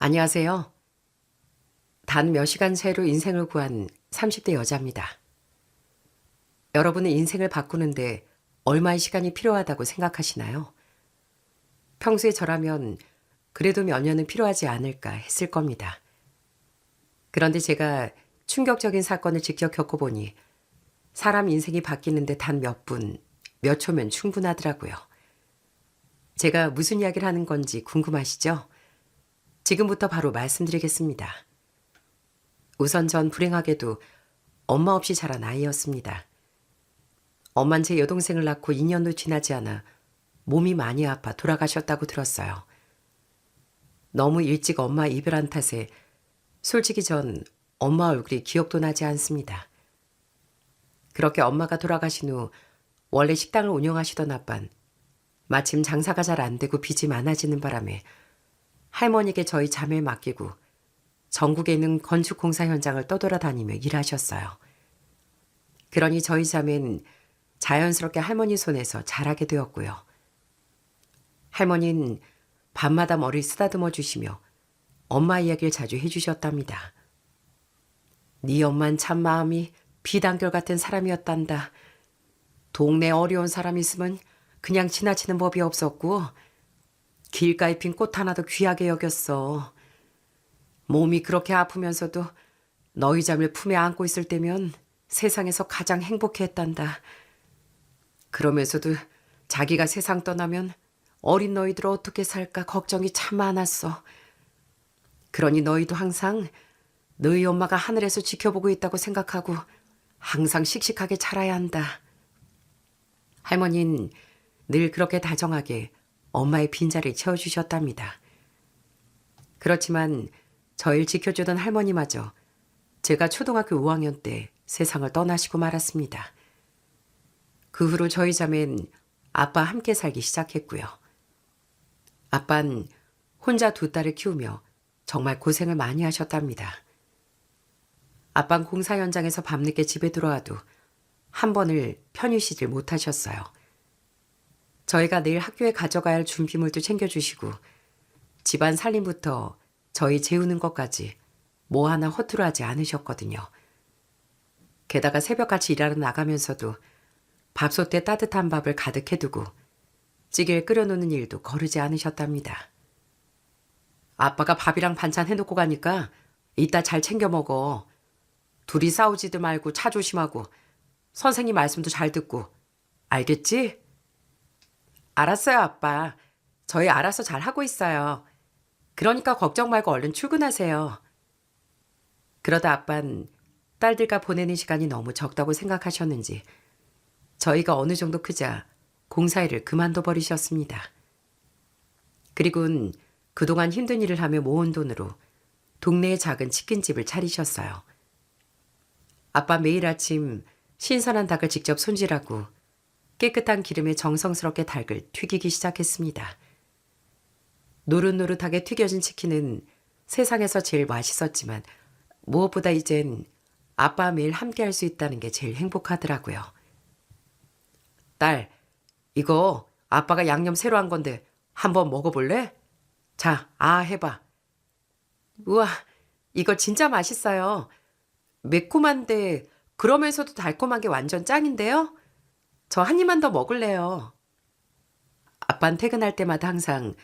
안녕하세요. 단 몇 시간 새로 인생을 구한 30대 여자입니다. 여러분은 인생을 바꾸는데 얼마의 시간이 필요하다고 생각하시나요? 평소에 저라면 그래도 몇 년은 필요하지 않을까 했을 겁니다. 그런데 제가 충격적인 사건을 직접 겪어보니 사람 인생이 바뀌는데 단 몇 분, 몇 초면 충분하더라고요. 제가 무슨 이야기를 하는 건지 궁금하시죠? 지금부터 바로 말씀드리겠습니다. 우선 전 불행하게도 엄마 없이 자란 아이였습니다. 엄만 제 여동생을 낳고 2년도 지나지 않아 몸이 많이 아파 돌아가셨다고 들었어요. 너무 일찍 엄마 이별한 탓에 솔직히 전 엄마 얼굴이 기억도 나지 않습니다. 그렇게 엄마가 돌아가신 후 원래 식당을 운영하시던 아빤 마침 장사가 잘 안 되고 빚이 많아지는 바람에 할머니에게 저희 자매를 맡기고 전국에 있는 건축공사 현장을 떠돌아다니며 일하셨어요. 그러니 저희 자매는 자연스럽게 할머니 손에서 자라게 되었고요. 할머니는 밤마다 머리를 쓰다듬어 주시며 엄마 이야기를 자주 해주셨답니다. 네 엄만 참 마음이 비단결 같은 사람이었단다. 동네 어려운 사람 있으면 그냥 지나치는 법이 없었고 길가에 핀 꽃 하나도 귀하게 여겼어. 몸이 그렇게 아프면서도 너희 잠을 품에 안고 있을 때면 세상에서 가장 행복해했단다. 그러면서도 자기가 세상 떠나면 어린 너희들 어떻게 살까 걱정이 참 많았어. 그러니 너희도 항상 너희 엄마가 하늘에서 지켜보고 있다고 생각하고 항상 씩씩하게 자라야 한다. 할머니는 늘 그렇게 다정하게 엄마의 빈자리를 채워주셨답니다. 그렇지만 저를 지켜주던 할머니마저 제가 초등학교 5학년 때 세상을 떠나시고 말았습니다. 그 후로 저희 자매는 아빠와 함께 살기 시작했고요. 아빠는 혼자 두 딸을 키우며 정말 고생을 많이 하셨답니다. 아빠는 공사 현장에서 밤늦게 집에 들어와도 한 번을 편히 쉬질 못하셨어요. 저희가 내일 학교에 가져가야 할 준비물도 챙겨주시고 집안 살림부터 저희 재우는 것까지 뭐 하나 허투루 하지 않으셨거든요. 게다가 새벽같이 일하러 나가면서도 밥솥에 따뜻한 밥을 가득 해두고 찌개를 끓여놓는 일도 거르지 않으셨답니다. 아빠가 밥이랑 반찬 해놓고 가니까 이따 잘 챙겨 먹어. 둘이 싸우지도 말고 차 조심하고 선생님 말씀도 잘 듣고. 알겠지? 알았어요, 아빠. 저희 알아서 잘 하고 있어요. 그러니까 걱정 말고 얼른 출근하세요. 그러다 아빤 딸들과 보내는 시간이 너무 적다고 생각하셨는지 저희가 어느 정도 크자 공사일을 그만둬 버리셨습니다. 그리고는 그동안 힘든 일을 하며 모은 돈으로 동네에 작은 치킨집을 차리셨어요. 아빠 매일 아침 신선한 닭을 직접 손질하고 깨끗한 기름에 정성스럽게 닭을 튀기기 시작했습니다. 노릇노릇하게 튀겨진 치킨은 세상에서 제일 맛있었지만 무엇보다 이젠 아빠와 매일 함께 할 수 있다는 게 제일 행복하더라고요. 딸, 이거 아빠가 양념 새로 한 건데 한번 먹어볼래? 자, 해봐. 우와, 이거 진짜 맛있어요. 매콤한데 그러면서도 달콤한 게 완전 짱인데요? 저 한 입만 더 먹을래요. 아빠는 퇴근할 때마다 항상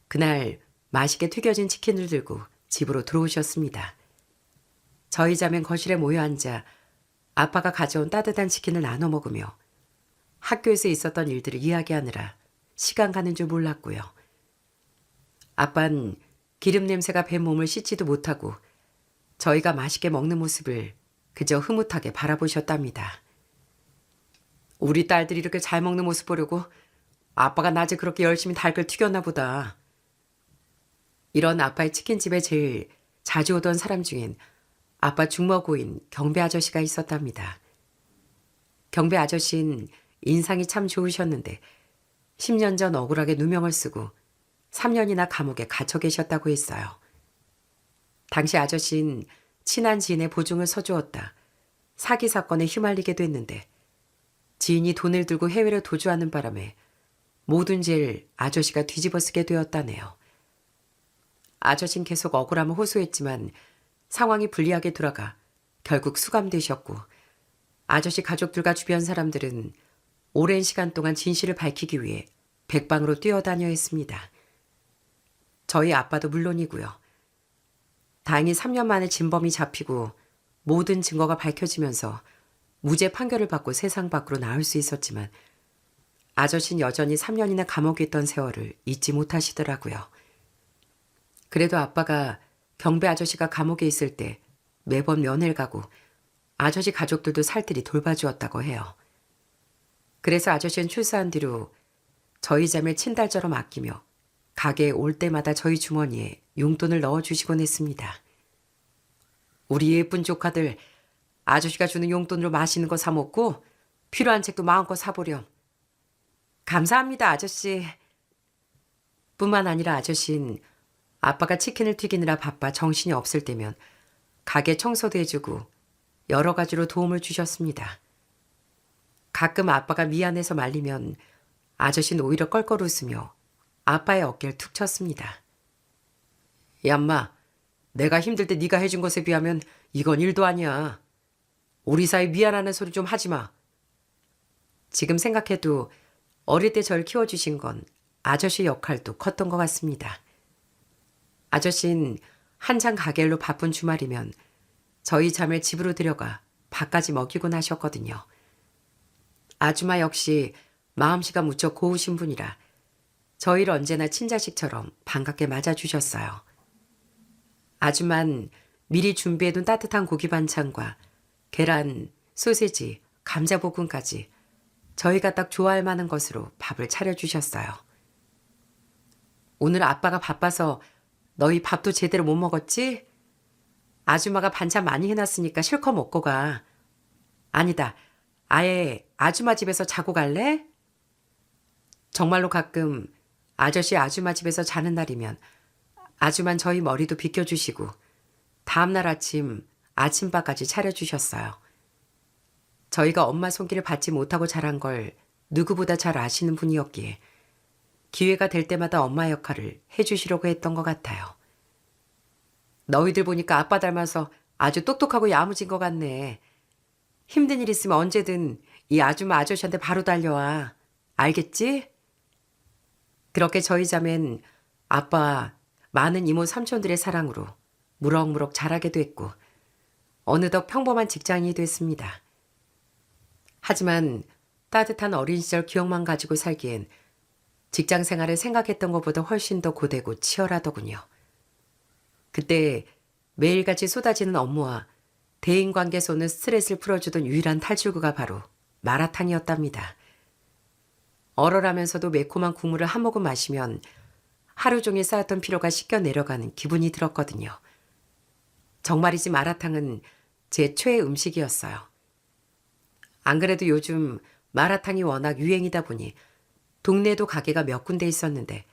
그날 맛있게 튀겨진 치킨을 들고 집으로 들어오셨습니다. 저희 자매는 거실에 모여 앉아 아빠가 가져온 따뜻한 치킨을 나눠 먹으며 학교에서 있었던 일들을 이야기하느라 시간 가는 줄 몰랐고요. 아빠는 기름 냄새가 배 몸을 씻지도 못하고 저희가 맛있게 먹는 모습을 그저 흐뭇하게 바라보셨답니다. 우리 딸들이 이렇게 잘 먹는 모습 보려고 아빠가 낮에 그렇게 열심히 닭을 튀겼나 보다. 이런 아빠의 치킨집에 제일 자주 오던 사람 중엔 아빠 중머고인 경배 아저씨가 있었답니다. 경배 아저씨는 인상이 참 좋으셨는데 10년 전 억울하게 누명을 쓰고 3년이나 감옥에 갇혀 계셨다고 했어요. 당시 아저씨는 친한 지인의 보증을 서주었다 사기 사건에 휘말리게 됐는데 지인이 돈을 들고 해외로 도주하는 바람에 모든 죄를 아저씨가 뒤집어 쓰게 되었다네요. 아저씨는 계속 억울함을 호소했지만 상황이 불리하게 돌아가 결국 수감되셨고 아저씨 가족들과 주변 사람들은 오랜 시간 동안 진실을 밝히기 위해 백방으로 뛰어다녀야 했습니다. 저희 아빠도 물론이고요. 다행히 3년 만에 진범이 잡히고 모든 증거가 밝혀지면서 무죄 판결을 받고 세상 밖으로 나올 수 있었지만 아저씨는 여전히 3년이나 감옥에 있던 세월을 잊지 못하시더라고요. 그래도 아빠가 경배 아저씨가 감옥에 있을 때 매번 면회를 가고 아저씨 가족들도 살뜰히 돌봐주었다고 해요. 그래서 아저씨는 출소한 뒤로 저희 자매를 친달처럼 아끼며 가게에 올 때마다 저희 주머니에 용돈을 넣어주시곤 했습니다. 우리 예쁜 조카들 아저씨가 주는 용돈으로 맛있는 거 사 먹고 필요한 책도 마음껏 사보렴. 감사합니다, 아저씨. 뿐만 아니라 아저씨는 아빠가 치킨을 튀기느라 바빠 정신이 없을 때면 가게 청소도 해주고 여러 가지로 도움을 주셨습니다. 가끔 아빠가 미안해서 말리면 아저씨는 오히려 껄껄 웃으며 아빠의 어깨를 툭 쳤습니다. 얌마, 내가 힘들 때 네가 해준 것에 비하면 이건 일도 아니야. 우리 사이 미안하는 소리 좀 하지 마. 지금 생각해도 어릴 때 절 키워주신 건 아저씨 역할도 컸던 것 같습니다. 아저씨는 한창 가게일로 바쁜 주말이면 저희 자매를 집으로 들여가 밥까지 먹이곤 하셨거든요. 아줌마 역시 마음씨가 무척 고우신 분이라 저희를 언제나 친자식처럼 반갑게 맞아주셨어요. 아줌마는 미리 준비해둔 따뜻한 고기 반찬과 계란, 소세지, 감자볶음까지 저희가 딱 좋아할 만한 것으로 밥을 차려주셨어요. 오늘 아빠가 바빠서 너희 밥도 제대로 못 먹었지? 아줌마가 반찬 많이 해놨으니까 실컷 먹고 가. 아니다, 아예 아줌마 집에서 자고 갈래? 정말로 가끔 아저씨 아줌마 집에서 자는 날이면 아줌마는 저희 머리도 빗겨주시고 다음날 아침 아침밥까지 차려주셨어요. 저희가 엄마 손길을 받지 못하고 자란 걸 누구보다 잘 아시는 분이었기에 기회가 될 때마다 엄마 역할을 해주시려고 했던 것 같아요. 너희들 보니까 아빠 닮아서 아주 똑똑하고 야무진 것 같네. 힘든 일 있으면 언제든 이 아줌마 아저씨한테 바로 달려와. 알겠지? 그렇게 저희 자매는 아빠와 많은 이모 삼촌들의 사랑으로 무럭무럭 자라게 됐고 어느덧 평범한 직장인이 됐습니다. 하지만 따뜻한 어린 시절 기억만 가지고 살기엔 직장 생활을 생각했던 것보다 훨씬 더 고되고 치열하더군요. 그때 매일같이 쏟아지는 업무와 대인관계에서 오는 스트레스를 풀어주던 유일한 탈출구가 바로 마라탕이었답니다. 얼얼하면서도 매콤한 국물을 한 모금 마시면 하루 종일 쌓였던 피로가 씻겨 내려가는 기분이 들었거든요. 정말이지 마라탕은 제 최애 음식이었어요. 안 그래도 요즘 마라탕이 워낙 유행이다 보니 동네에도 가게가 몇 군데 있었는데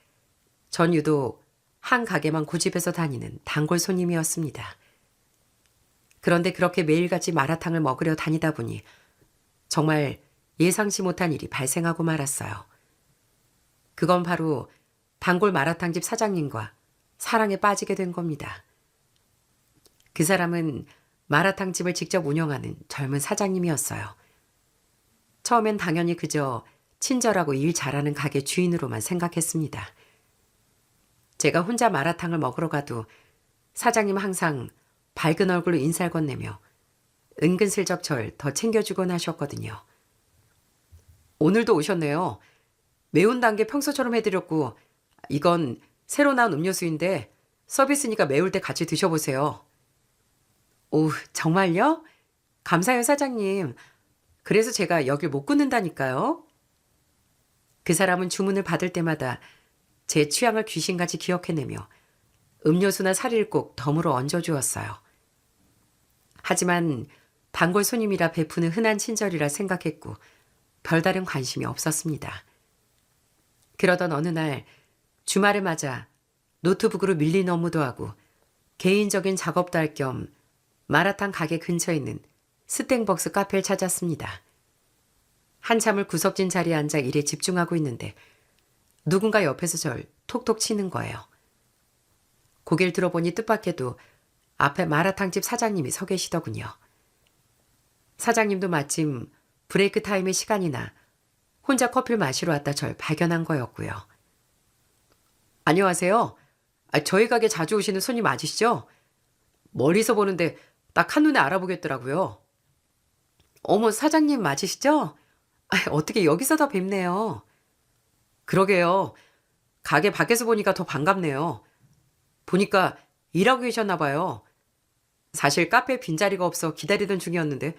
전 유독 한 가게만 고집해서 다니는 단골 손님이었습니다. 그런데 그렇게 매일같이 마라탕을 먹으려 다니다 보니 정말 예상치 못한 일이 발생하고 말았어요. 그건 바로 단골 마라탕집 사장님과 사랑에 빠지게 된 겁니다. 그 사람은 마라탕집을 직접 운영하는 젊은 사장님이었어요. 처음엔 당연히 그저 친절하고 일 잘하는 가게 주인으로만 생각했습니다. 제가 혼자 마라탕을 먹으러 가도 사장님은 항상 밝은 얼굴로 인사를 건네며 은근슬쩍 절 더 챙겨주곤 하셨거든요. 오늘도 오셨네요. 매운 단계 평소처럼 해드렸고 이건 새로 나온 음료수인데 서비스니까 매울 때 같이 드셔보세요. 오, 정말요? 감사해요, 사장님. 그래서 제가 여길 못 끊는다니까요. 그 사람은 주문을 받을 때마다 제 취향을 귀신같이 기억해내며 음료수나 사리를 꼭 덤으로 얹어주었어요. 하지만 단골 손님이라 베푸는 흔한 친절이라 생각했고 별다른 관심이 없었습니다. 그러던 어느 날 주말을 맞아 노트북으로 밀린 업무도 하고 개인적인 작업도 할 겸 마라탕 가게 근처에 있는 스땡벅스 카페를 찾았습니다. 한참을 구석진 자리에 앉아 일에 집중하고 있는데 누군가 옆에서 절 톡톡 치는 거예요. 고개를 들어보니 뜻밖에도 앞에 마라탕집 사장님이 서 계시더군요. 사장님도 마침 브레이크 타임의 시간이나 혼자 커피를 마시러 왔다 절 발견한 거였고요. 안녕하세요. 저희 가게 자주 오시는 손님 맞으시죠? 멀리서 보는데 딱 한눈에 알아보겠더라고요. 어머, 사장님 맞으시죠? 어떻게 여기서 다 뵙네요. 그러게요. 가게 밖에서 보니까 더 반갑네요. 보니까 일하고 계셨나 봐요. 사실 카페에 빈자리가 없어 기다리던 중이었는데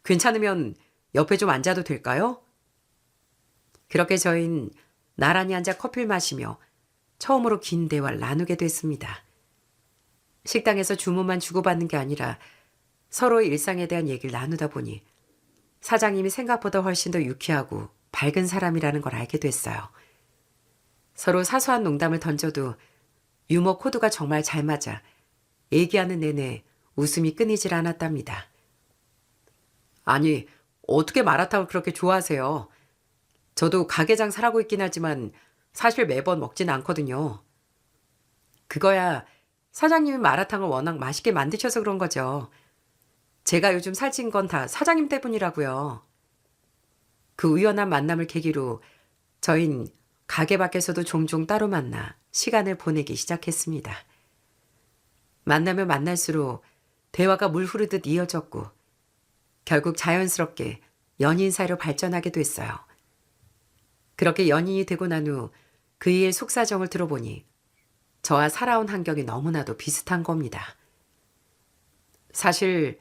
괜찮으면 옆에 좀 앉아도 될까요? 그렇게 저희는 나란히 앉아 커피를 마시며 처음으로 긴 대화를 나누게 됐습니다. 식당에서 주문만 주고받는 게 아니라 서로의 일상에 대한 얘기를 나누다 보니 사장님이 생각보다 훨씬 더 유쾌하고 밝은 사람이라는 걸 알게 됐어요. 서로 사소한 농담을 던져도 유머 코드가 정말 잘 맞아 얘기하는 내내 웃음이 끊이질 않았답니다. 아니, 어떻게 마라탕을 그렇게 좋아하세요? 저도 가게 장사하고 있긴 하지만 사실 매번 먹진 않거든요. 그거야 사장님이 마라탕을 워낙 맛있게 만드셔서 그런 거죠. 제가 요즘 살찐 건 다 사장님 때문이라고요. 그 우연한 만남을 계기로 저흰 가게 밖에서도 종종 따로 만나 시간을 보내기 시작했습니다. 만나면 만날수록 대화가 물 흐르듯 이어졌고 결국 자연스럽게 연인 사이로 발전하게 됐어요. 그렇게 연인이 되고 난 후 그이의 속사정을 들어보니 저와 살아온 환경이 너무나도 비슷한 겁니다. 사실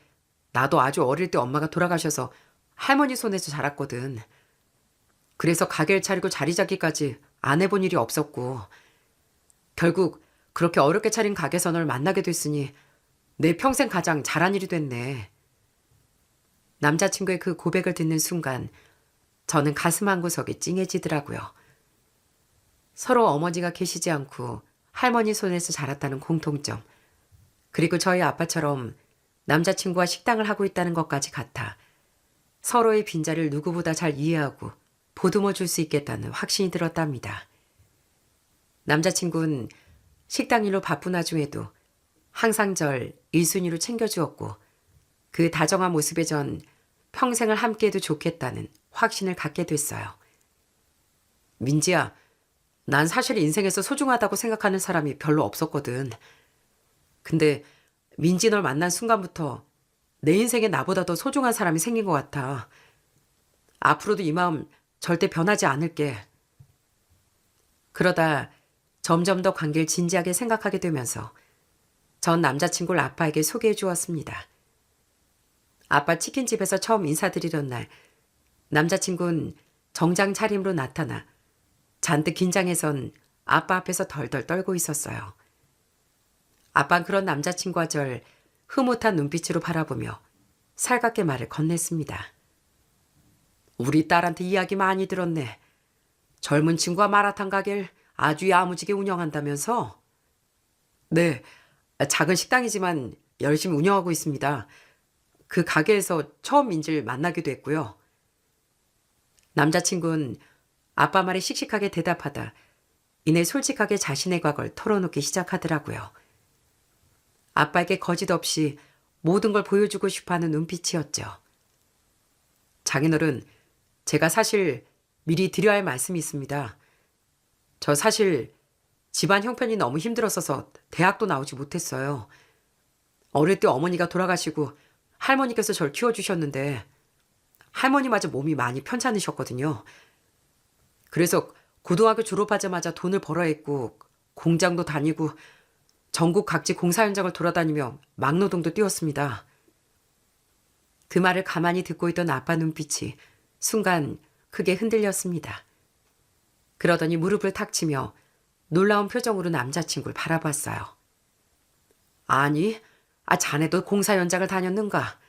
나도 아주 어릴 때 엄마가 돌아가셔서 할머니 손에서 자랐거든. 그래서 가게를 차리고 자리 잡기까지 안 해본 일이 없었고 결국 그렇게 어렵게 차린 가게에서 널 만나게 됐으니 내 평생 가장 잘한 일이 됐네. 남자친구의 그 고백을 듣는 순간 저는 가슴 한구석이 찡해지더라고요. 서로 어머니가 계시지 않고 할머니 손에서 자랐다는 공통점, 그리고 저희 아빠처럼 남자친구와 식당을 하고 있다는 것까지 같아 서로의 빈자리를 누구보다 잘 이해하고 보듬어 줄 수 있겠다는 확신이 들었답니다. 남자친구는 식당 일로 바쁜 와중에도 항상 절 1순위로 챙겨주었고 그 다정한 모습에 전 평생을 함께해도 좋겠다는 확신을 갖게 됐어요. 민지야, 난 사실 인생에서 소중하다고 생각하는 사람이 별로 없었거든. 근데 민지 널 만난 순간부터 내 인생에 나보다 더 소중한 사람이 생긴 것 같아. 앞으로도 이 마음 절대 변하지 않을게. 그러다 점점 더 관계를 진지하게 생각하게 되면서 전 남자친구를 아빠에게 소개해 주었습니다. 아빠 치킨집에서 처음 인사드리던 날 남자친구는 정장 차림으로 나타나 잔뜩 긴장해선 아빠 앞에서 덜덜 떨고 있었어요. 아빠는 그런 남자친구와 절 흐뭇한 눈빛으로 바라보며 살갑게 말을 건넸습니다. 우리 딸한테 이야기 많이 들었네. 젊은 친구가 마라탕 가게를 아주 야무지게 운영한다면서? 네, 작은 식당이지만 열심히 운영하고 있습니다. 그 가게에서 처음 민지를 만나기도 했고요. 남자친구는 아빠 말에 씩씩하게 대답하다 이내 솔직하게 자신의 과거를 털어놓기 시작하더라고요. 아빠에게 거짓 없이 모든 걸 보여주고 싶어하는 눈빛이었죠. 장인어른, 제가 사실 미리 드려야 할 말씀이 있습니다. 저 사실 집안 형편이 너무 힘들었어서 대학도 나오지 못했어요. 어릴 때 어머니가 돌아가시고 할머니께서 절 키워주셨는데 할머니마저 몸이 많이 편찮으셨거든요. 그래서 고등학교 졸업하자마자 돈을 벌어야 했고 공장도 다니고 전국 각지 공사 현장을 돌아다니며 막노동도 뛰었습니다. 그 말을 가만히 듣고 있던 아빠 눈빛이 순간 크게 흔들렸습니다. 그러더니 무릎을 탁 치며 놀라운 표정으로 남자친구를 바라봤어요. 아니, 자네도 공사 현장을 다녔는가?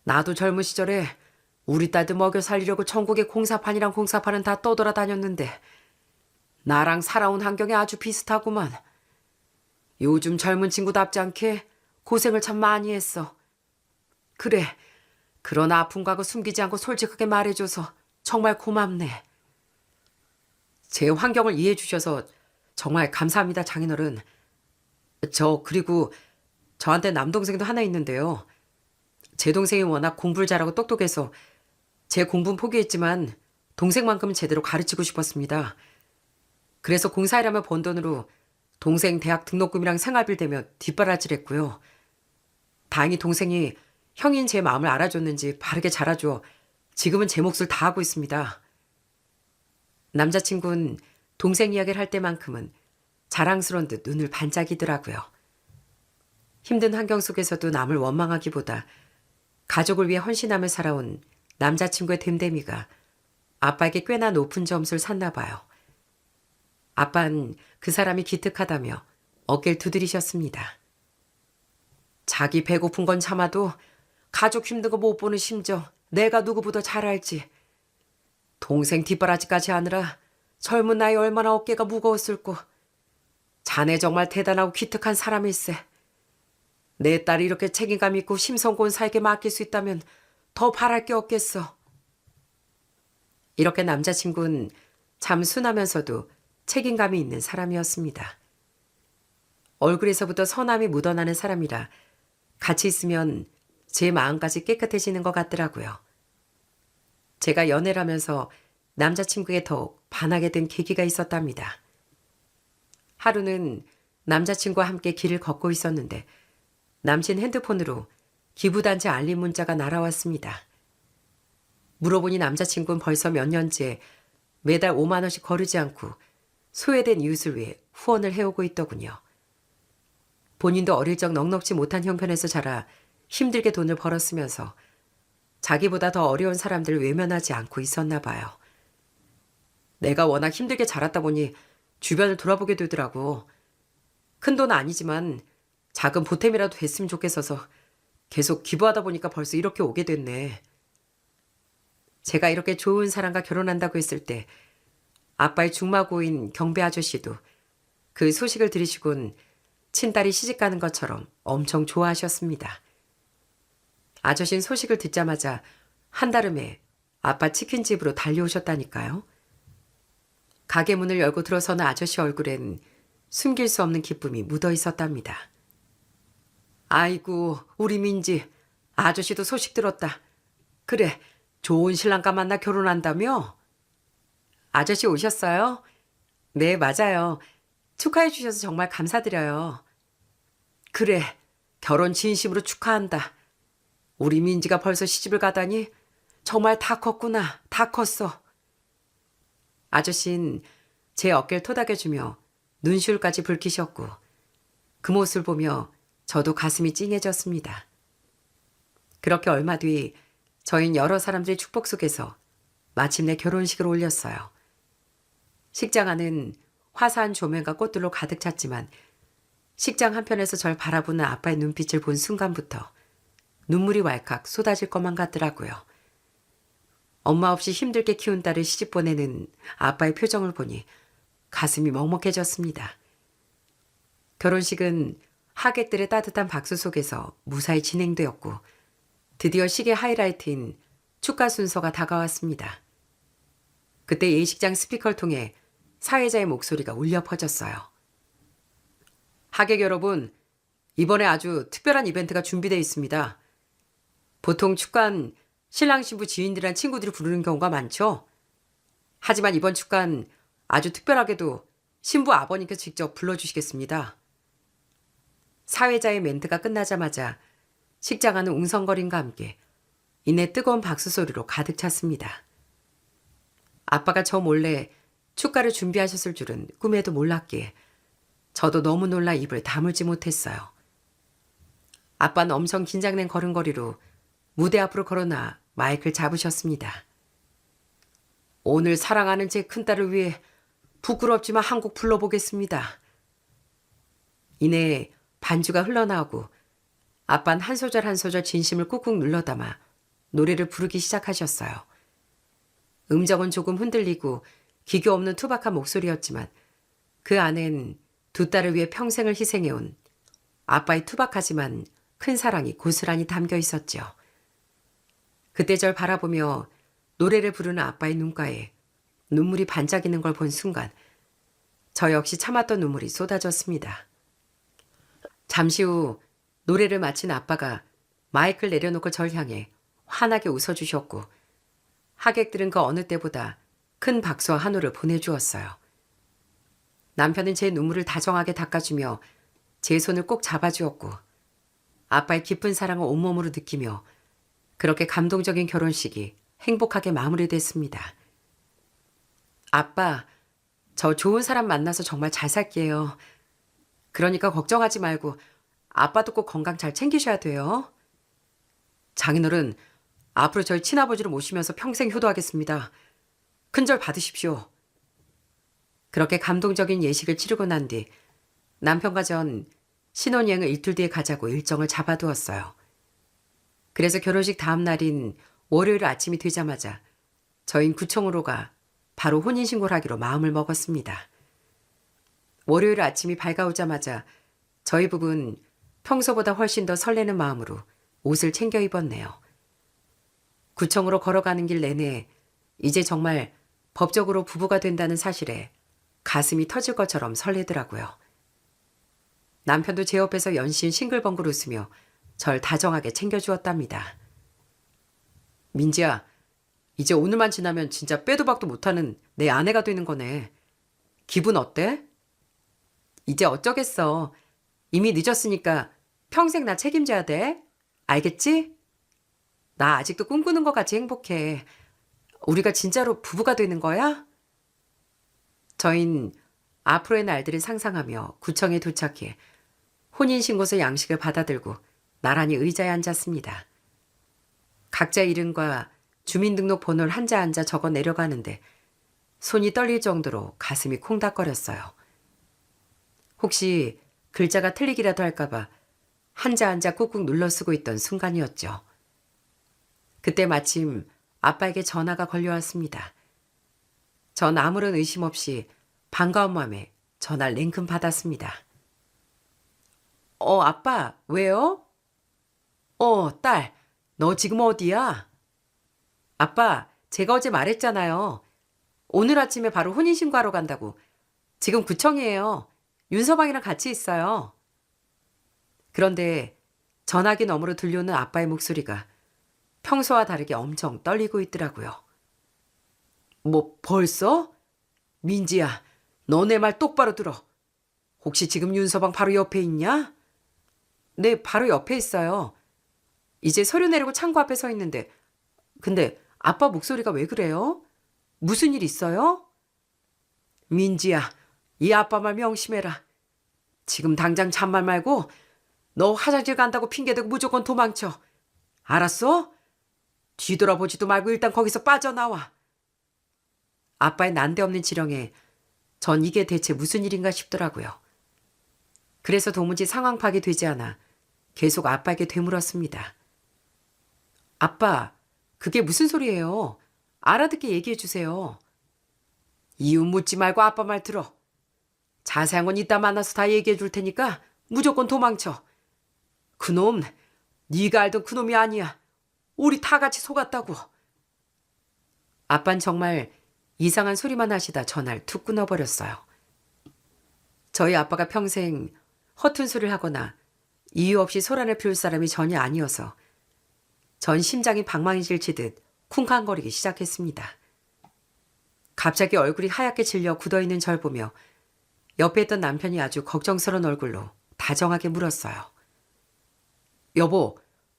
나도 젊은 시절에 우리 딸도 먹여 살리려고 전국의 공사판이랑 공사판은 다 떠돌아다녔는데 나랑 살아온 환경이 아주 비슷하구만. 요즘 젊은 친구답지 않게 고생을 참 많이 했어. 그래, 그런 아픈 과거 숨기지 않고 솔직하게 말해줘서 정말 고맙네. 제 환경을 이해해 주셔서 정말 감사합니다, 장인어른. 그리고 저한테 남동생도 하나 있는데요. 제 동생이 워낙 공부를 잘하고 똑똑해서 제 공부는 포기했지만 동생만큼은 제대로 가르치고 싶었습니다. 그래서 공사일하며 번 돈으로 동생 대학 등록금이랑 생활비를 대며 뒷바라지를 했고요. 다행히 동생이 형인 제 마음을 알아줬는지 바르게 자라줘 지금은 제 몫을 다 하고 있습니다. 남자친구는 동생 이야기를 할 때만큼은 자랑스러운 듯 눈을 반짝이더라고요. 힘든 환경 속에서도 남을 원망하기보다 가족을 위해 헌신하며 살아온 남자친구의 됨됨이가 아빠에게 꽤나 높은 점수를 샀나 봐요. 아빠는 그 사람이 기특하다며 어깨를 두드리셨습니다. 자기 배고픈 건 참아도 가족 힘든 거 못 보는 심정 내가 누구보다 잘 알지. 동생 뒷바라지까지 하느라 젊은 나이 얼마나 어깨가 무거웠을꼬. 자네 정말 대단하고 기특한 사람일세. 내 딸이 이렇게 책임감 있고 심성고운 사에게 맡길 수 있다면 더 바랄 게 없겠어. 이렇게 남자친구는 참 순하면서도 책임감이 있는 사람이었습니다. 얼굴에서부터 선함이 묻어나는 사람이라 같이 있으면 제 마음까지 깨끗해지는 것 같더라고요. 제가 연애를 하면서 남자친구에게 더욱 반하게 된 계기가 있었답니다. 하루는 남자친구와 함께 길을 걷고 있었는데 남친 핸드폰으로 기부단체 알림 문자가 날아왔습니다. 물어보니 남자친구는 벌써 몇 년째 매달 5만 원씩 거르지 않고 소외된 이웃을 위해 후원을 해오고 있더군요. 본인도 어릴 적 넉넉지 못한 형편에서 자라 힘들게 돈을 벌었으면서 자기보다 더 어려운 사람들을 외면하지 않고 있었나 봐요. 내가 워낙 힘들게 자랐다 보니 주변을 돌아보게 되더라고. 큰 돈은 아니지만 작은 보탬이라도 됐으면 좋겠어서 계속 기부하다 보니까 벌써 이렇게 오게 됐네. 제가 이렇게 좋은 사람과 결혼한다고 했을 때 아빠의 중마고인 경배 아저씨도 그 소식을 들으시곤 친딸이 시집가는 것처럼 엄청 좋아하셨습니다. 아저씨는 소식을 듣자마자 한달음에 아빠 치킨집으로 달려오셨다니까요. 가게 문을 열고 들어서는 아저씨 얼굴엔 숨길 수 없는 기쁨이 묻어 있었답니다. 아이고, 우리 민지. 아저씨도 소식 들었다. 그래, 좋은 신랑과 만나 결혼한다며? 아저씨 오셨어요? 네, 맞아요. 축하해 주셔서 정말 감사드려요. 그래, 결혼 진심으로 축하한다. 우리 민지가 벌써 시집을 가다니 정말 다 컸구나. 다 컸어. 아저씨는 제 어깨를 토닥여주며 눈시울까지 붉히셨고 그 모습을 보며 저도 가슴이 찡해졌습니다. 그렇게 얼마 뒤 저희는 여러 사람들의 축복 속에서 마침내 결혼식을 올렸어요. 식장 안은 화사한 조명과 꽃들로 가득 찼지만 식장 한편에서 절 바라보는 아빠의 눈빛을 본 순간부터 눈물이 왈칵 쏟아질 것만 같더라고요. 엄마 없이 힘들게 키운 딸을 시집 보내는 아빠의 표정을 보니 가슴이 먹먹해졌습니다. 결혼식은 하객들의 따뜻한 박수 속에서 무사히 진행되었고 드디어 식의 하이라이트인 축가 순서가 다가왔습니다. 그때 예식장 스피커를 통해 사회자의 목소리가 울려 퍼졌어요. 하객 여러분, 이번에 아주 특별한 이벤트가 준비되어 있습니다. 보통 축가는 신랑 신부 지인들이란 친구들이 부르는 경우가 많죠. 하지만 이번 축가는 아주 특별하게도 신부 아버님께서 직접 불러주시겠습니다. 사회자의 멘트가 끝나자마자 식장 안은 웅성거림과 함께 이내 뜨거운 박수 소리로 가득 찼습니다. 아빠가 저 몰래 축가를 준비하셨을 줄은 꿈에도 몰랐기에 저도 너무 놀라 입을 다물지 못했어요. 아빠는 엄청 긴장된 걸음걸이로 무대 앞으로 걸어나 마이크를 잡으셨습니다. 오늘 사랑하는 제 큰딸을 위해 부끄럽지만 한 곡 불러보겠습니다. 이내 반주가 흘러나오고 아빠는 한 소절 한 소절 진심을 꾹꾹 눌러담아 노래를 부르기 시작하셨어요. 음정은 조금 흔들리고 기교 없는 투박한 목소리였지만 그 안엔 두 딸을 위해 평생을 희생해온 아빠의 투박하지만 큰 사랑이 고스란히 담겨 있었죠. 그때 절 바라보며 노래를 부르는 아빠의 눈가에 눈물이 반짝이는 걸 본 순간 저 역시 참았던 눈물이 쏟아졌습니다. 잠시 후 노래를 마친 아빠가 마이크를 내려놓고 절 향해 환하게 웃어주셨고 하객들은 그 어느 때보다 큰 박수와 한호를 보내주었어요. 남편은 제 눈물을 다정하게 닦아주며 제 손을 꼭 잡아주었고 아빠의 깊은 사랑을 온몸으로 느끼며 그렇게 감동적인 결혼식이 행복하게 마무리됐습니다. 아빠, 저 좋은 사람 만나서 정말 잘 살게요. 그러니까 걱정하지 말고 아빠도 꼭 건강 잘 챙기셔야 돼요. 장인어른, 앞으로 저희 친아버지를 모시면서 평생 효도하겠습니다. 큰절 받으십시오. 그렇게 감동적인 예식을 치르고 난 뒤 남편과 전 신혼여행을 이틀 뒤에 가자고 일정을 잡아두었어요. 그래서 결혼식 다음 날인 월요일 아침이 되자마자 저희는 구청으로 가 바로 혼인신고를 하기로 마음을 먹었습니다. 월요일 아침이 밝아오자마자 저희 부부는 평소보다 훨씬 더 설레는 마음으로 옷을 챙겨 입었네요. 구청으로 걸어가는 길 내내 이제 정말 법적으로 부부가 된다는 사실에 가슴이 터질 것처럼 설레더라고요. 남편도 제 옆에서 연신 싱글벙글 웃으며 절 다정하게 챙겨주었답니다. 민지야, 이제 오늘만 지나면 진짜 빼도 박도 못하는 내 아내가 되는 거네. 기분 어때? 이제 어쩌겠어. 이미 늦었으니까 평생 나 책임져야 돼. 알겠지? 나 아직도 꿈꾸는 것 같이 행복해. 우리가 진짜로 부부가 되는 거야? 저흰 앞으로의 날들을 상상하며 구청에 도착해 혼인신고서 양식을 받아들고 나란히 의자에 앉았습니다. 각자 이름과 주민등록번호를 한자 한자 적어 내려가는데 손이 떨릴 정도로 가슴이 콩닥거렸어요. 혹시 글자가 틀리기라도 할까봐 한자 한자 꾹꾹 눌러 쓰고 있던 순간이었죠. 그때 마침 아빠에게 전화가 걸려왔습니다. 전 아무런 의심 없이 반가운 마음에 전화를 냉큼 받았습니다. 아빠, 왜요? 딸, 너 지금 어디야? 아빠, 제가 어제 말했잖아요. 오늘 아침에 바로 혼인신고하러 간다고. 지금 구청이에요. 윤서방이랑 같이 있어요. 그런데 전화기 너머로 들려오는 아빠의 목소리가 평소와 다르게 엄청 떨리고 있더라고요. 뭐 벌써? 민지야, 너 내 말 똑바로 들어. 혹시 지금 윤서방 바로 옆에 있냐? 네, 바로 옆에 있어요. 이제 서류 내리고 창고 앞에 서 있는데 근데 아빠 목소리가 왜 그래요? 무슨 일 있어요? 민지야, 이 아빠 말 명심해라. 지금 당장 잔말 말고 너 화장실 간다고 핑계대고 무조건 도망쳐. 알았어? 뒤돌아보지도 말고 일단 거기서 빠져나와. 아빠의 난데없는 지령에 전 이게 대체 무슨 일인가 싶더라고요. 그래서 도무지 상황 파악이 되지 않아 계속 아빠에게 되물었습니다. 아빠, 그게 무슨 소리예요? 알아듣게 얘기해 주세요. 이유 묻지 말고 아빠 말 들어. 자세한 건 이따 만나서 다 얘기해 줄 테니까 무조건 도망쳐. 그놈, 네가 알던 그놈이 아니야. 우리 다 같이 속았다고. 아빤 정말 이상한 소리만 하시다 전화를 툭 끊어버렸어요. 저희 아빠가 평생 허튼 소리를 하거나 이유 없이 소란을 피울 사람이 전혀 아니어서 전 심장이 방망이질 치듯 쿵쾅거리기 시작했습니다. 갑자기 얼굴이 하얗게 질려 굳어있는 절 보며 옆에 있던 남편이 아주 걱정스러운 얼굴로 다정하게 물었어요. 여보,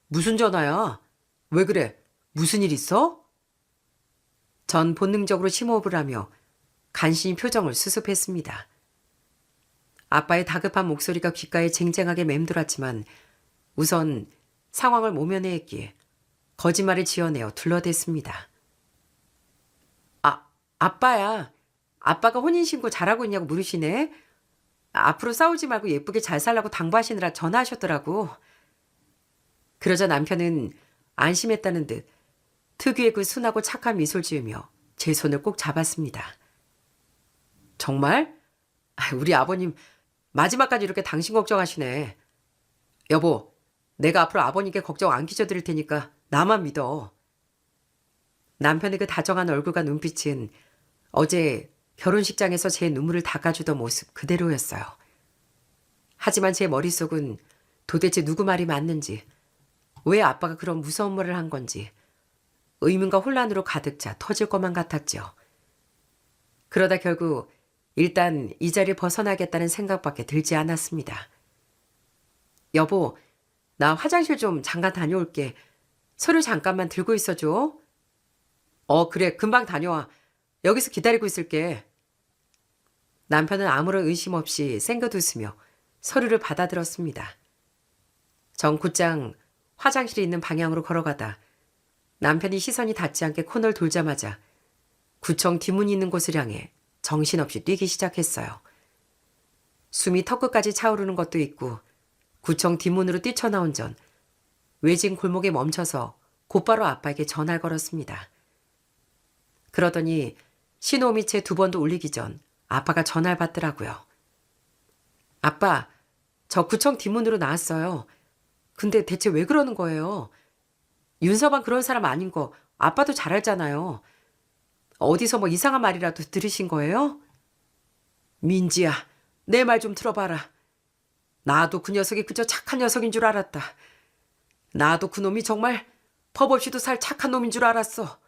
무슨 전화야? 왜 그래? 무슨 일 있어? 전 본능적으로 심호흡을 하며 간신히 표정을 수습했습니다. 아빠의 다급한 목소리가 귓가에 쟁쟁하게 맴돌았지만 우선 상황을 모면해했기에 거짓말을 지어내어 둘러댔습니다. 아빠야. 아빠가 혼인신고 잘하고 있냐고 물으시네. 앞으로 싸우지 말고 예쁘게 잘 살라고 당부하시느라 전화하셨더라고. 그러자 남편은 안심했다는 듯 특유의 그 순하고 착한 미소를 지으며 제 손을 꼭 잡았습니다. 정말? 우리 아버님 마지막까지 이렇게 당신 걱정하시네. 여보, 내가 앞으로 아버님께 걱정 안 끼쳐드릴 테니까 나만 믿어. 남편의 그 다정한 얼굴과 눈빛은 어제 결혼식장에서 제 눈물을 닦아주던 모습 그대로였어요. 하지만 제 머릿속은 도대체 누구 말이 맞는지, 왜 아빠가 그런 무서운 말을 한 건지 의문과 혼란으로 가득 차 터질 것만 같았죠. 그러다 결국 일단 이 자리를 벗어나겠다는 생각밖에 들지 않았습니다. 여보, 나 화장실 좀 잠깐 다녀올게. 서류 잠깐만 들고 있어줘. 그래, 금방 다녀와. 여기서 기다리고 있을게. 남편은 아무런 의심 없이 쌩긋 웃으며 서류를 받아들었습니다. 전 곧장 화장실이 있는 방향으로 걸어가다 남편이 시선이 닿지 않게 코너를 돌자마자 구청 뒷문이 있는 곳을 향해 정신없이 뛰기 시작했어요. 숨이 턱끝까지 차오르는 것도 있고 구청 뒷문으로 뛰쳐나온 전 외진 골목에 멈춰서 곧바로 아빠에게 전화를 걸었습니다. 그러더니 신호음이 채 2번도 울리기 전 아빠가 전화를 받더라고요. 아빠, 저 구청 뒷문으로 나왔어요. 근데 대체 왜 그러는 거예요? 윤서방 그런 사람 아닌 거 아빠도 잘 알잖아요. 어디서 뭐 이상한 말이라도 들으신 거예요? 민지야, 내 말 좀 들어봐라. 나도 그 녀석이 그저 착한 녀석인 줄 알았다. 나도 그 놈이 정말 법 없이도 살 착한 놈인 줄 알았어.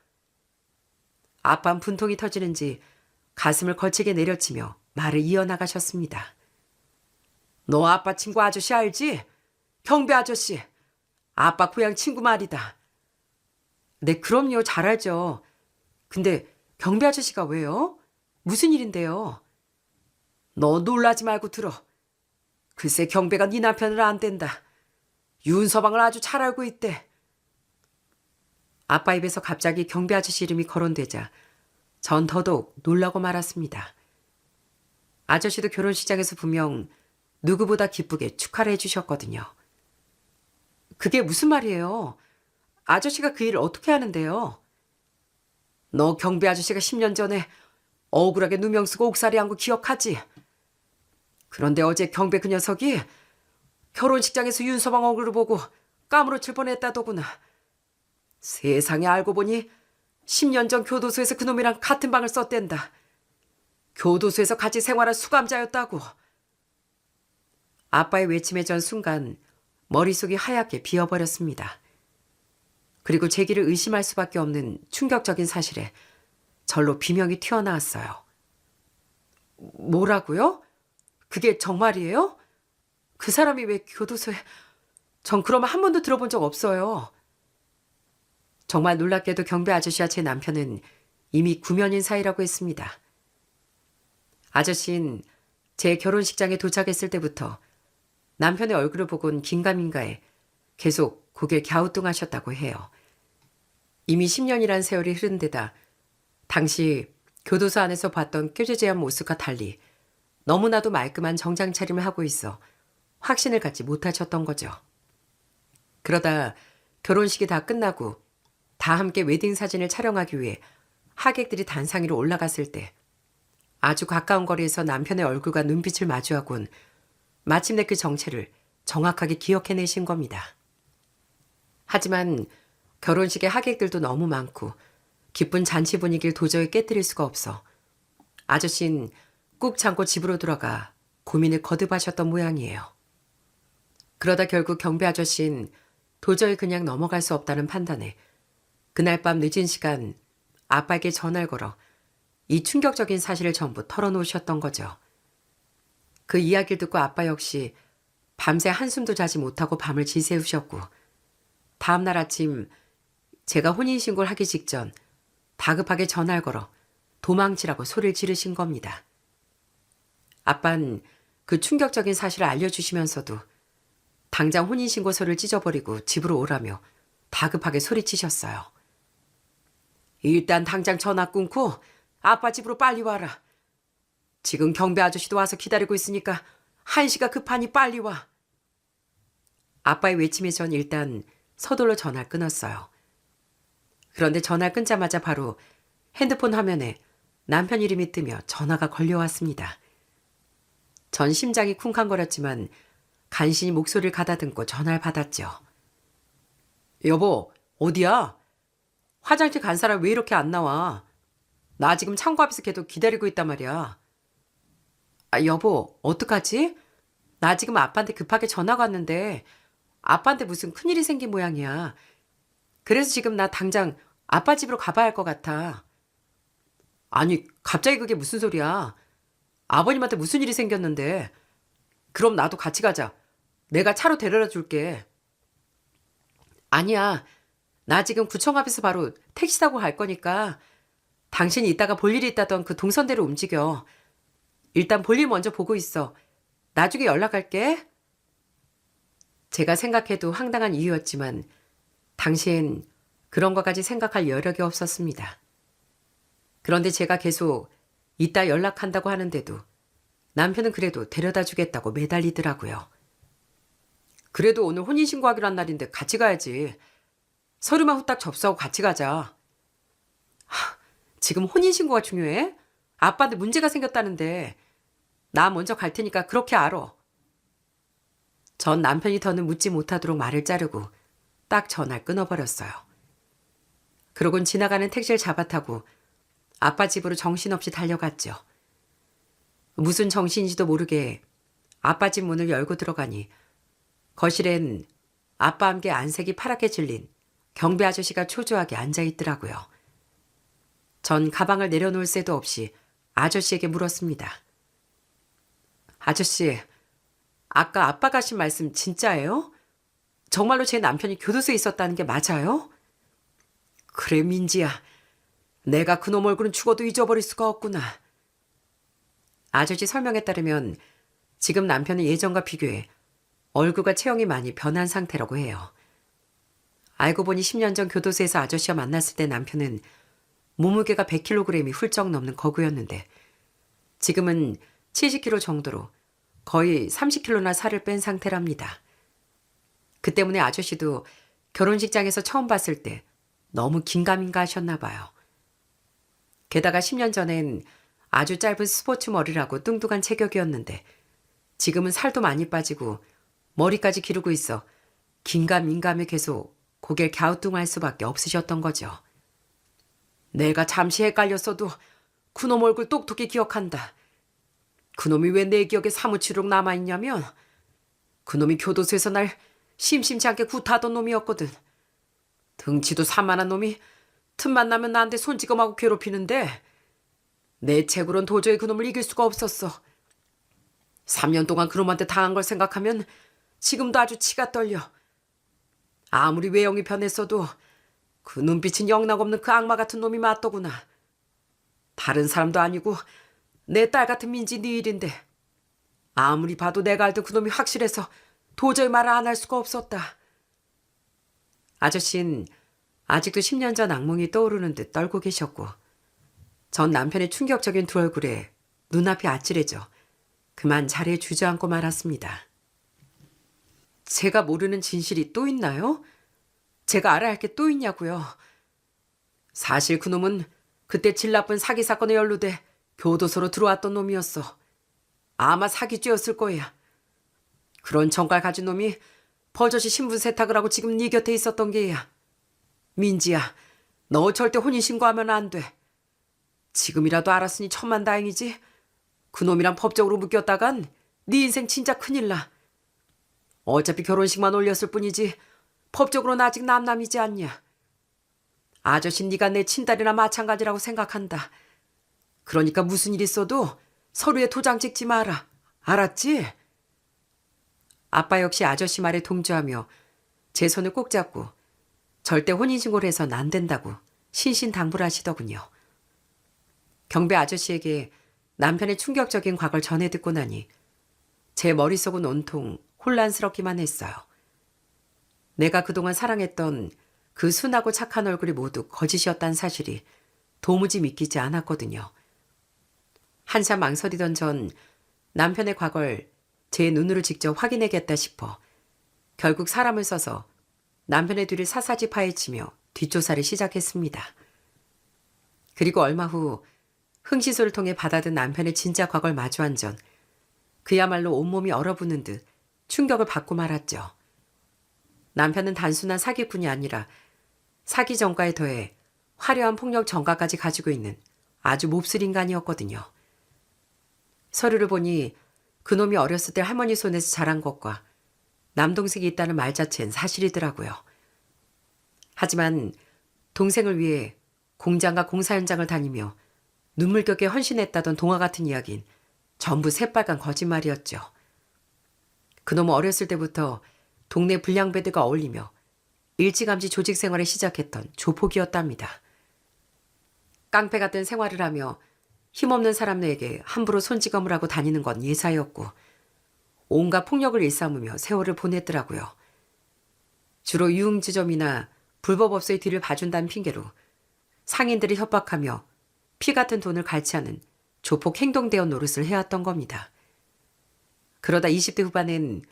아빠는 분통이 터지는지 가슴을 걸치게 내려치며 말을 이어나가셨습니다. 너 아빠 친구 아저씨 알지? 경배 아저씨. 아빠 고향 친구 말이다. 네, 그럼요. 잘 알죠. 근데 경배 아저씨가 왜요? 무슨 일인데요? 너 놀라지 말고 들어. 글쎄 경배가 네 남편을 안 된다. 윤서방을 아주 잘 알고 있대. 아빠 입에서 갑자기 경배 아저씨 이름이 거론되자 전 더더욱 놀라고 말았습니다. 아저씨도 결혼식장에서 분명 누구보다 기쁘게 축하를 해주셨거든요. 그게 무슨 말이에요? 아저씨가 그 일을 어떻게 하는데요? 너 경배 아저씨가 10년 전에 억울하게 누명 쓰고 옥살이한 거 기억하지? 그런데 어제 경배 그 녀석이 결혼식장에서 윤서방 얼굴을 보고 까무러칠 뻔했다더구나. 세상에 알고 보니 10년 전 교도소에서 그놈이랑 같은 방을 썼댄다. 교도소에서 같이 생활한 수감자였다고. 아빠의 외침에 전 순간 머릿속이 하얗게 비어버렸습니다. 그리고 제기를 의심할 수밖에 없는 충격적인 사실에 절로 비명이 튀어나왔어요. 뭐라고요? 그게 정말이에요? 그 사람이 왜 교도소에... 전 그러면 한 번도 들어본 적 없어요. 정말 놀랍게도 경배 아저씨와 제 남편은 이미 구면인 사이라고 했습니다. 아저씨는 제 결혼식장에 도착했을 때부터 남편의 얼굴을 보곤 긴가민가에 계속 고개를 갸우뚱하셨다고 해요. 이미 10년이란 세월이 흐른 데다 당시 교도소 안에서 봤던 꾀죄죄한 모습과 달리 너무나도 말끔한 정장 차림을 하고 있어 확신을 갖지 못하셨던 거죠. 그러다 결혼식이 다 끝나고 다 함께 웨딩 사진을 촬영하기 위해 하객들이 단상 위로 올라갔을 때 아주 가까운 거리에서 남편의 얼굴과 눈빛을 마주하곤 마침내 그 정체를 정확하게 기억해내신 겁니다. 하지만 결혼식에 하객들도 너무 많고 기쁜 잔치 분위기를 도저히 깨뜨릴 수가 없어 아저씨는 꾹 참고 집으로 들어가 고민을 거듭하셨던 모양이에요. 그러다 결국 경배 아저씨는 도저히 그냥 넘어갈 수 없다는 판단에 그날 밤 늦은 시간 아빠에게 전화를 걸어 이 충격적인 사실을 전부 털어놓으셨던 거죠. 그 이야기를 듣고 아빠 역시 밤새 한숨도 자지 못하고 밤을 지새우셨고 다음날 아침 제가 혼인신고를 하기 직전 다급하게 전화를 걸어 도망치라고 소리를 지르신 겁니다. 아빠는 그 충격적인 사실을 알려주시면서도 당장 혼인신고서를 찢어버리고 집으로 오라며 다급하게 소리치셨어요. 일단 당장 전화 끊고 아빠 집으로 빨리 와라. 지금 경배 아저씨도 와서 기다리고 있으니까 한시가 급하니 빨리 와. 아빠의 외침에 전 일단 서둘러 전화를 끊었어요. 그런데 전화를 끊자마자 바로 핸드폰 화면에 남편 이름이 뜨며 전화가 걸려왔습니다. 전 심장이 쿵쾅거렸지만 간신히 목소리를 가다듬고 전화를 받았죠. 여보, 어디야? 화장실 간 사람 왜 이렇게 안 나와? 나 지금 창고 앞에서 계속 기다리고 있단 말이야. 여보, 어떡하지? 나 지금 아빠한테 급하게 전화가 왔는데 아빠한테 무슨 큰일이 생긴 모양이야. 그래서 지금 나 당장 아빠 집으로 가봐야 할 것 같아. 아니, 갑자기 그게 무슨 소리야? 아버님한테 무슨 일이 생겼는데. 그럼 나도 같이 가자. 내가 차로 데려다 줄게. 아니야. 나 지금 구청 앞에서 바로 택시 타고 갈 거니까 당신이 이따가 볼 일이 있다던 그 동선대로 움직여. 일단 볼 일 먼저 보고 있어. 나중에 연락할게. 제가 생각해도 황당한 이유였지만 당시엔 그런 것까지 생각할 여력이 없었습니다. 그런데 제가 계속 이따 연락한다고 하는데도 남편은 그래도 데려다 주겠다고 매달리더라고요. 그래도 오늘 혼인신고하기로 한 날인데 같이 가야지. 서류만 후딱 접수하고 같이 가자. 지금 혼인신고가 중요해? 아빠한테 문제가 생겼다는데 나 먼저 갈 테니까 그렇게 알아. 전 남편이 더는 묻지 못하도록 말을 자르고 딱 전화를 끊어버렸어요. 그러곤 지나가는 택시를 잡아타고 아빠 집으로 정신없이 달려갔죠. 무슨 정신인지도 모르게 아빠 집 문을 열고 들어가니 거실엔 아빠 함께 안색이 파랗게 질린 경비 아저씨가 초조하게 앉아있더라고요. 전 가방을 내려놓을 새도 없이 아저씨에게 물었습니다. 아저씨, 아까 아빠가 하신 말씀 진짜예요? 정말로 제 남편이 교도소에 있었다는 게 맞아요? 그래, 민지야. 내가 그놈 얼굴은 죽어도 잊어버릴 수가 없구나. 아저씨 설명에 따르면 지금 남편은 예전과 비교해 얼굴과 체형이 많이 변한 상태라고 해요. 알고 보니 10년 전 교도소에서 아저씨와 만났을 때 남편은 몸무게가 100kg이 훌쩍 넘는 거구였는데 지금은 70kg 정도로 거의 30kg나 살을 뺀 상태랍니다. 그 때문에 아저씨도 결혼식장에서 처음 봤을 때 너무 긴가민가 하셨나 봐요. 게다가 10년 전엔 아주 짧은 스포츠 머리라고 뚱뚱한 체격이었는데 지금은 살도 많이 빠지고 머리까지 기르고 있어 긴가민가하며 계속 고개를 갸우뚱할 수밖에 없으셨던 거죠. 내가 잠시 헷갈렸어도 그놈 얼굴 똑똑히 기억한다. 그놈이 왜 내 기억에 사무치도록 남아있냐면 그놈이 교도소에서 날 심심치 않게 구타하던 놈이었거든. 등치도 산만한 놈이 틈만 나면 나한테 손찌검하고 괴롭히는데 내 책으론 도저히 그놈을 이길 수가 없었어. 3년 동안 그놈한테 당한 걸 생각하면 지금도 아주 치가 떨려. 아무리 외형이 변했어도 그 눈빛은 영락없는 그 악마 같은 놈이 맞더구나. 다른 사람도 아니고 내 딸 같은 민지 네 일인데 아무리 봐도 내가 알던 그놈이 확실해서 도저히 말을 안 할 수가 없었다. 아저씨는 아직도 10년 전 악몽이 떠오르는 듯 떨고 계셨고 전 남편의 충격적인 두 얼굴에 눈앞이 아찔해져 그만 자리에 주저앉고 말았습니다. 제가 모르는 진실이 또 있나요? 제가 알아야 할 게 또 있냐고요. 사실 그놈은 그때 질 나쁜 사기 사건에 연루돼 교도소로 들어왔던 놈이었어. 아마 사기죄였을 거야. 그런 정갈 가진 놈이 버젓이 신분 세탁을 하고 지금 네 곁에 있었던 게야. 민지야, 너 절대 혼인신고하면 안 돼. 지금이라도 알았으니 천만다행이지. 그놈이랑 법적으로 묶였다간 네 인생 진짜 큰일 나. 어차피 결혼식만 올렸을 뿐이지 법적으로는 아직 남남이지 않냐. 아저씨 네가 내 친딸이나 마찬가지라고 생각한다. 그러니까 무슨 일 있어도 서류에 도장 찍지 마라. 알았지? 아빠 역시 아저씨 말에 동조하며 제 손을 꼭 잡고 절대 혼인신고를 해서는 안 된다고 신신당부를 하시더군요. 경배 아저씨에게 남편의 충격적인 과거를 전해 듣고 나니 제 머릿속은 온통 혼란스럽기만 했어요. 내가 그동안 사랑했던 그 순하고 착한 얼굴이 모두 거짓이었다는 사실이 도무지 믿기지 않았거든요. 한참 망설이던 전 남편의 과거를 제 눈으로 직접 확인해야겠다 싶어 결국 사람을 써서 남편의 뒤를 사사지 파헤치며 뒷조사를 시작했습니다. 그리고 얼마 후 흥시소를 통해 받아든 남편의 진짜 과거를 마주한 전 그야말로 온몸이 얼어붙는 듯 충격을 받고 말았죠. 남편은 단순한 사기꾼이 아니라 사기 전과에 더해 화려한 폭력 전과까지 가지고 있는 아주 몹쓸 인간이었거든요. 서류를 보니 그놈이 어렸을 때 할머니 손에서 자란 것과 남동생이 있다는 말 자체는 사실이더라고요. 하지만 동생을 위해 공장과 공사 현장을 다니며 눈물겹게 헌신했다던 동화 같은 이야기는 전부 새빨간 거짓말이었죠. 그놈은 어렸을 때부터 동네 불량배들과 어울리며 일찌감치 조직 생활을 시작했던 조폭이었답니다. 깡패 같은 생활을 하며 힘없는 사람들에게 함부로 손찌검을 하고 다니는 건 예사였고 온갖 폭력을 일삼으며 세월을 보냈더라고요. 주로 유흥지점이나 불법업소의 뒤를 봐준다는 핑계로 상인들을 협박하며 피 같은 돈을 갈취하는 조폭 행동대원 노릇을 해왔던 겁니다. 그러다 20대 후반엔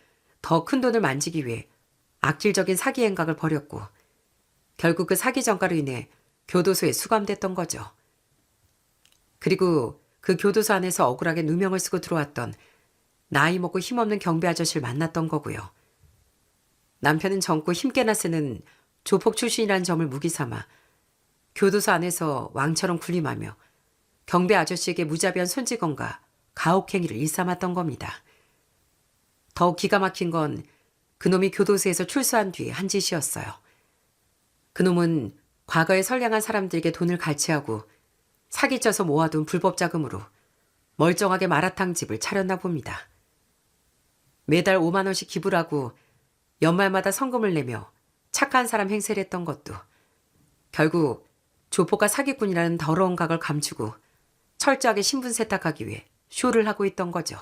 더 큰 돈을 만지기 위해 악질적인 사기 행각을 벌였고 결국 그 사기 전가로 인해 교도소에 수감됐던 거죠. 그리고 그 교도소 안에서 억울하게 누명을 쓰고 들어왔던 나이 먹고 힘없는 경비 아저씨를 만났던 거고요. 남편은 젊고 힘께나 쓰는 조폭 출신이라는 점을 무기 삼아 교도소 안에서 왕처럼 군림하며 경비 아저씨에게 무자비한 손찌검과 가혹행위를 일삼았던 겁니다. 더욱 기가 막힌 건 그놈이 교도소에서 출소한 뒤에 한 짓이었어요. 그놈은 과거에 선량한 사람들에게 돈을 갈취하고 사기쳐서 모아둔 불법 자금으로 멀쩡하게 마라탕 집을 차렸나 봅니다. 매달 5만 원씩 기부를 하고 연말마다 성금을 내며 착한 사람 행세를 했던 것도 결국 조폭과 사기꾼이라는 더러운 각을 감추고 철저하게 신분 세탁하기 위해 쇼를 하고 있던 거죠.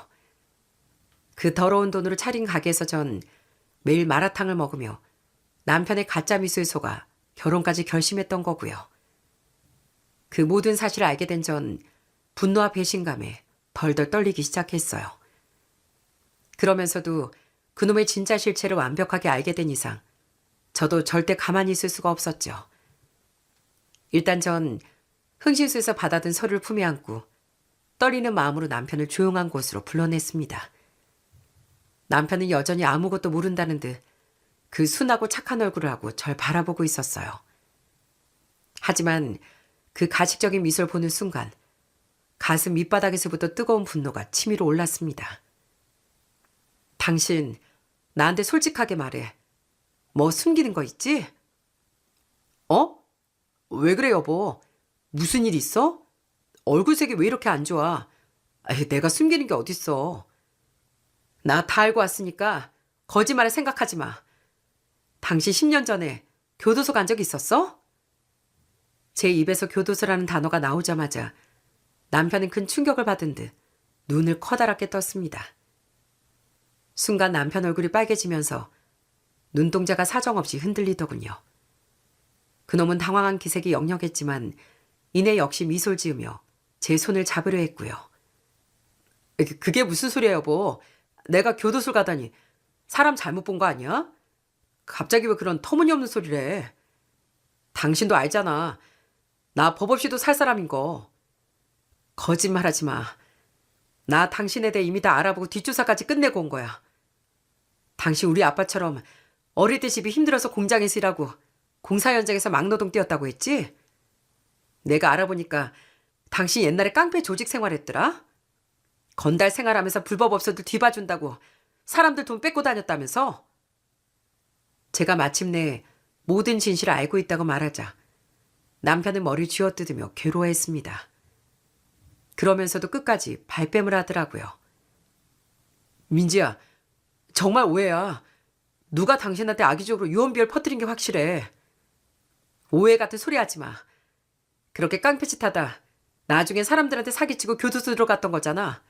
그 더러운 돈으로 차린 가게에서 전 매일 마라탕을 먹으며 남편의 가짜 미소에 속아 결혼까지 결심했던 거고요. 그 모든 사실을 알게 된 전 분노와 배신감에 덜덜 떨리기 시작했어요. 그러면서도 그놈의 진짜 실체를 완벽하게 알게 된 이상 저도 절대 가만히 있을 수가 없었죠. 일단 전 흥신소에서 받아든 서류를 품에 안고 떨리는 마음으로 남편을 조용한 곳으로 불러냈습니다. 남편은 여전히 아무것도 모른다는 듯 그 순하고 착한 얼굴을 하고 절 바라보고 있었어요. 하지만 그 가식적인 미소를 보는 순간 가슴 밑바닥에서부터 뜨거운 분노가 치밀어 올랐습니다. 당신 나한테 솔직하게 말해. 뭐 숨기는 거 있지? 어? 왜 그래 여보? 무슨 일 있어? 얼굴색이 왜 이렇게 안 좋아? 내가 숨기는 게 어딨어. 나 다 알고 왔으니까 거짓말을 생각하지 마. 당신 10년 전에 교도소 간 적 있었어? 제 입에서 교도소라는 단어가 나오자마자 남편은 큰 충격을 받은 듯 눈을 커다랗게 떴습니다. 순간 남편 얼굴이 빨개지면서 눈동자가 사정없이 흔들리더군요. 그놈은 당황한 기색이 역력했지만 이내 역시 미소를 지으며 제 손을 잡으려 했고요. 그게 무슨 소리야 여보. 내가 교도소 가다니 사람 잘못 본 거 아니야? 갑자기 왜 그런 터무니없는 소리를 해. 당신도 알잖아. 나 법 없이도 살 사람인 거. 거짓말하지 마. 나 당신에 대해 이미 다 알아보고 뒷조사까지 끝내고 온 거야. 당신 우리 아빠처럼 어릴 때 집이 힘들어서 공장에서 일하고 공사 현장에서 막노동 뛰었다고 했지? 내가 알아보니까 당신 옛날에 깡패 조직 생활했더라? 건달 생활하면서 불법 업소들 뒤봐준다고 사람들 돈 뺏고 다녔다면서? 제가 마침내 모든 진실을 알고 있다고 말하자 남편은 머리를 쥐어뜯으며 괴로워했습니다. 그러면서도 끝까지 발뺌을 하더라고요. 민지야, 정말 오해야. 누가 당신한테 악의적으로 유언비어를 퍼뜨린 게 확실해. 오해 같은 소리 하지 마. 그렇게 깡패짓 하다 나중에 사람들한테 사기치고 교도소 들어갔던 거잖아.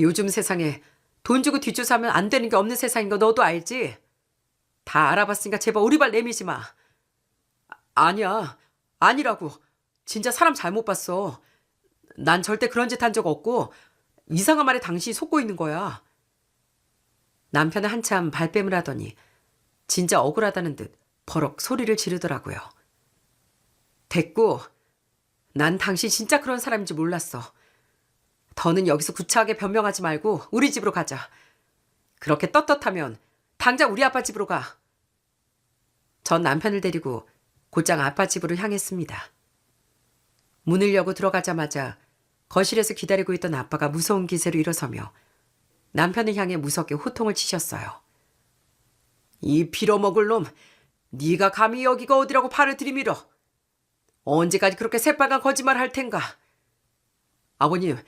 요즘 세상에 돈 주고 뒷조사하면 안 되는 게 없는 세상인 거 너도 알지? 다 알아봤으니까 제발 오리발 내밀지 마. 아니야. 아니라고. 진짜 사람 잘못 봤어. 난 절대 그런 짓 한 적 없고 이상한 말에 당신이 속고 있는 거야. 남편은 한참 발뺌을 하더니 진짜 억울하다는 듯 버럭 소리를 지르더라고요. 됐고. 난 당신 진짜 그런 사람인지 몰랐어. 더는 여기서 구차하게 변명하지 말고 우리 집으로 가자. 그렇게 떳떳하면 당장 우리 아빠 집으로 가. 전 남편을 데리고 곧장 아빠 집으로 향했습니다. 문을 열고 들어가자마자 거실에서 기다리고 있던 아빠가 무서운 기세로 일어서며 남편을 향해 무섭게 호통을 치셨어요. 이 빌어먹을 놈, 네가 감히 여기가 어디라고 팔을 들이밀어. 언제까지 그렇게 새빨간 거짓말 할 텐가. 아버님,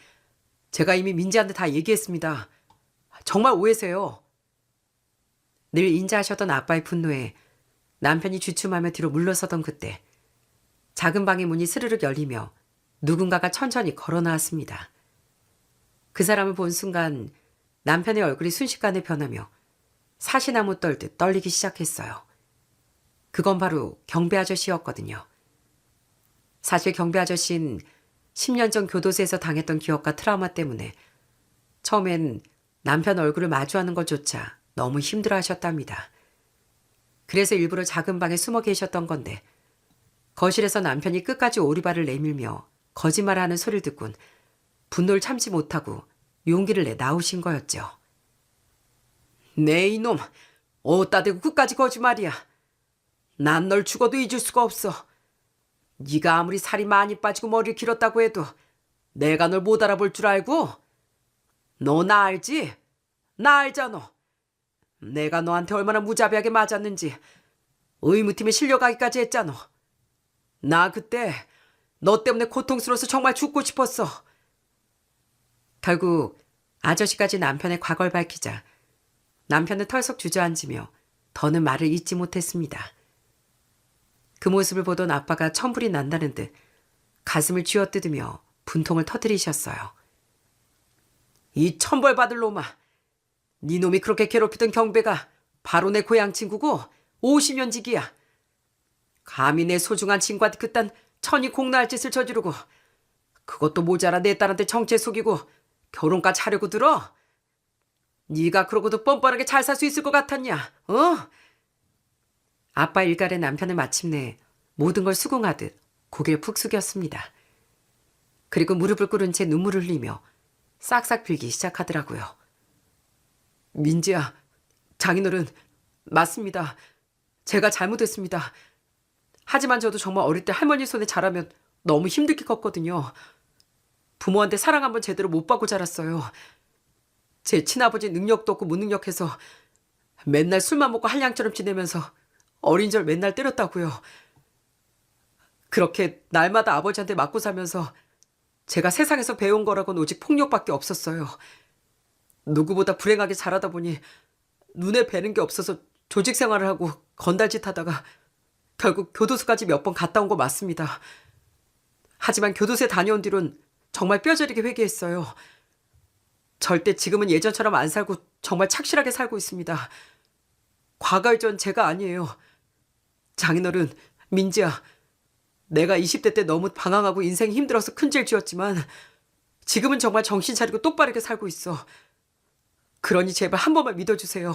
제가 이미 민지한테 다 얘기했습니다. 정말 오해세요. 늘 인자하셨던 아빠의 분노에 남편이 주춤하며 뒤로 물러서던 그때 작은 방의 문이 스르륵 열리며 누군가가 천천히 걸어 나왔습니다. 그 사람을 본 순간 남편의 얼굴이 순식간에 변하며 사시나무 떨듯 떨리기 시작했어요. 그건 바로 경배 아저씨였거든요. 사실 경배 아저씨는 10년 전 교도소에서 당했던 기억과 트라우마 때문에 처음엔 남편 얼굴을 마주하는 것조차 너무 힘들어 하셨답니다. 그래서 일부러 작은 방에 숨어 계셨던 건데 거실에서 남편이 끝까지 오리발을 내밀며 거짓말하는 소리를 듣곤 분노를 참지 못하고 용기를 내 나오신 거였죠. 네 이놈, 어따 대고 끝까지 거짓말이야. 난 널 죽어도 잊을 수가 없어. 네가 아무리 살이 많이 빠지고 머리를 길었다고 해도 내가 널 못 알아볼 줄 알고? 너 나 알지? 나 알잖아. 내가 너한테 얼마나 무자비하게 맞았는지 의무팀에 실려가기까지 했잖아. 나 그때 너 때문에 고통스러워서 정말 죽고 싶었어. 결국 아저씨까지 남편의 과거를 밝히자 남편은 털썩 주저앉으며 더는 말을 잇지 못했습니다. 그 모습을 보던 아빠가 천불이 난다는 듯 가슴을 쥐어뜯으며 분통을 터뜨리셨어요. 이 천벌받을 놈아. 네 놈이 그렇게 괴롭히던 경배가 바로 내 고향 친구고 50년 지기야. 감히 내 소중한 친구한테 그딴 천이 공나할 짓을 저지르고 그것도 모자라 내 딸한테 정체 속이고 결혼까지 하려고 들어? 네가 그러고도 뻔뻔하게 잘 살 수 있을 것 같았냐? 어? 아빠 일갈의 남편은 마침내 모든 걸 수긍하듯 고개를 푹 숙였습니다. 그리고 무릎을 꿇은 채 눈물을 흘리며 싹싹 빌기 시작하더라고요. 민지야, 장인어른, 맞습니다. 제가 잘못했습니다. 하지만 저도 정말 어릴 때 할머니 손에 자라면 너무 힘들게 컸거든요. 부모한테 사랑 한번 제대로 못 받고 자랐어요. 제 친아버지 능력도 없고 무능력해서 맨날 술만 먹고 한량처럼 지내면서 어린절 맨날 때렸다고요. 그렇게 날마다 아버지한테 맞고 살면서 제가 세상에서 배운 거라고는 오직 폭력밖에 없었어요. 누구보다 불행하게 자라다 보니 눈에 뵈는 게 없어서 조직 생활을 하고 건달짓 하다가 결국 교도소까지 몇 번 갔다 온 거 맞습니다. 하지만 교도소에 다녀온 뒤론 정말 뼈저리게 회개했어요. 절대 지금은 예전처럼 안 살고 정말 착실하게 살고 있습니다. 과거의 전 제가 아니에요. 장인어른, 민지야, 내가 20대 때 너무 방황하고 인생이 힘들어서 큰 죄를 지었지만 지금은 정말 정신 차리고 똑바르게 살고 있어. 그러니 제발 한 번만 믿어주세요.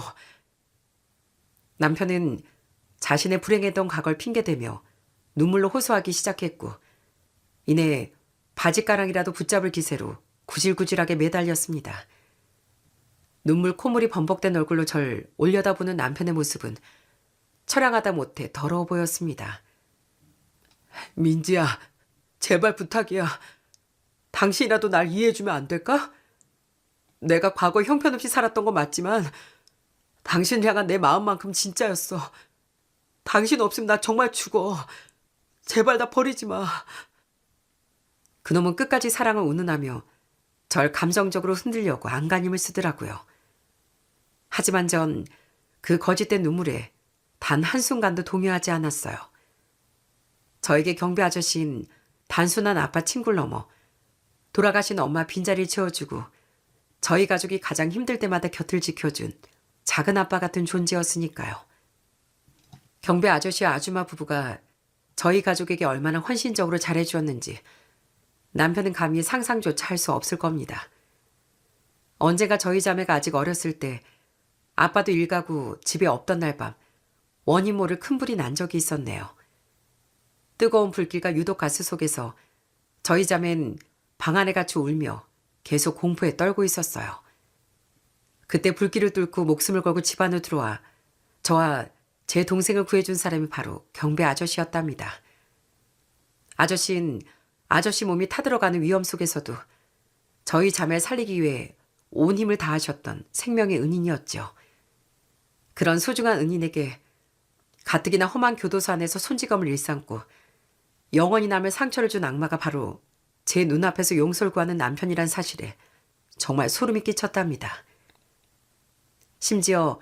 남편은 자신의 불행했던 과거를 핑계대며 눈물로 호소하기 시작했고 이내 바지가랑이라도 붙잡을 기세로 구질구질하게 매달렸습니다. 눈물 콧물이 범벅된 얼굴로 절 올려다보는 남편의 모습은 처량하다 못해 더러워 보였습니다. 민지야, 제발 부탁이야. 당신이라도 날 이해해주면 안 될까? 내가 과거에 형편없이 살았던 건 맞지만 당신을 향한 내 마음만큼 진짜였어. 당신 없으면 나 정말 죽어. 제발 나 버리지 마. 그놈은 끝까지 사랑을 운운하며 절 감정적으로 흔들려고 안간힘을 쓰더라고요. 하지만 전 그 거짓된 눈물에 단 한순간도 동요하지 않았어요. 저에게 경비 아저씨는 단순한 아빠 친구를 넘어 돌아가신 엄마 빈자리를 채워주고 저희 가족이 가장 힘들 때마다 곁을 지켜준 작은 아빠 같은 존재였으니까요. 경비 아저씨와 아줌마 부부가 저희 가족에게 얼마나 헌신적으로 잘해주었는지 남편은 감히 상상조차 할 수 없을 겁니다. 언젠가 저희 자매가 아직 어렸을 때 아빠도 일 가고 집에 없던 날 밤 원인 모를 큰 불이 난 적이 있었네요. 뜨거운 불길과 유독가스 속에서 저희 자매는 방 안에 갇혀 울며 계속 공포에 떨고 있었어요. 그때 불길을 뚫고 목숨을 걸고 집 안으로 들어와 저와 제 동생을 구해준 사람이 바로 경배 아저씨였답니다. 아저씨는 아저씨 몸이 타들어가는 위험 속에서도 저희 자매를 살리기 위해 온 힘을 다하셨던 생명의 은인이었죠. 그런 소중한 은인에게 가뜩이나 험한 교도소 안에서 손찌검을 일삼고 영원히 남을 상처를 준 악마가 바로 제 눈앞에서 용서를 구하는 남편이란 사실에 정말 소름이 끼쳤답니다. 심지어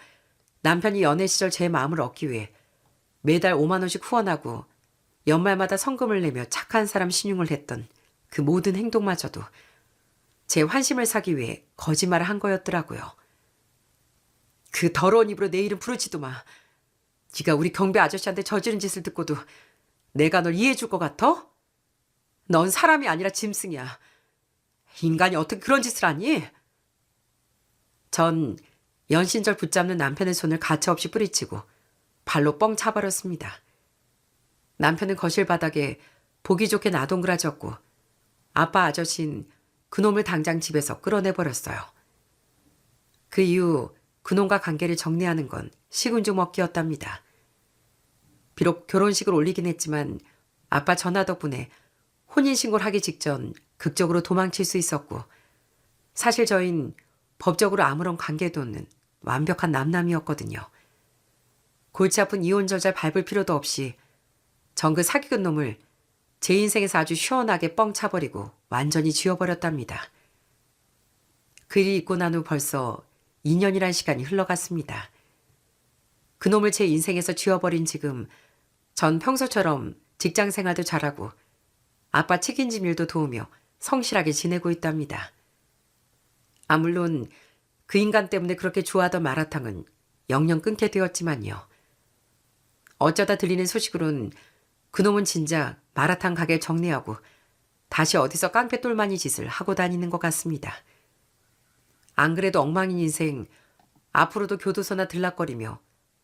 남편이 연애 시절 제 마음을 얻기 위해 매달 5만 원씩 후원하고 연말마다 성금을 내며 착한 사람 신용을 했던 그 모든 행동마저도 제 환심을 사기 위해 거짓말을 한 거였더라고요. 그 더러운 입으로 내 이름 부르지도 마. 네가 우리 경비 아저씨한테 저지른 짓을 듣고도 내가 널 이해해 줄 것 같아? 넌 사람이 아니라 짐승이야. 인간이 어떻게 그런 짓을 하니? 전 연신절 붙잡는 남편의 손을 가차없이 뿌리치고 발로 뻥 차버렸습니다. 남편은 거실 바닥에 보기 좋게 나동그라졌고 아빠 아저씨는 그놈을 당장 집에서 끌어내버렸어요. 그 이후 그놈과 관계를 정리하는 건 식은죽 먹기였답니다. 비록 결혼식을 올리긴 했지만 아빠 전화 덕분에 혼인신고를 하기 직전 극적으로 도망칠 수 있었고 사실 저흰 법적으로 아무런 관계도 없는 완벽한 남남이었거든요. 골치 아픈 이혼 저잘 밟을 필요도 없이 전 그 사기꾼 놈을 제 인생에서 아주 시원하게 뻥 차버리고 완전히 지워버렸답니다. 그 일이 있고 난 후 벌써 2년이란 시간이 흘러갔습니다. 그놈을 제 인생에서 지워버린 지금 전 평소처럼 직장 생활도 잘하고 아빠 책임짐 일도 도우며 성실하게 지내고 있답니다. 물론 그 인간 때문에 그렇게 좋아하던 마라탕은 영영 끊게 되었지만요. 어쩌다 들리는 소식으론 그놈은 진작 마라탕 가게 정리하고 다시 어디서 깡패 똘마니 짓을 하고 다니는 것 같습니다. 안 그래도 엉망인 인생 앞으로도 교도소나 들락거리며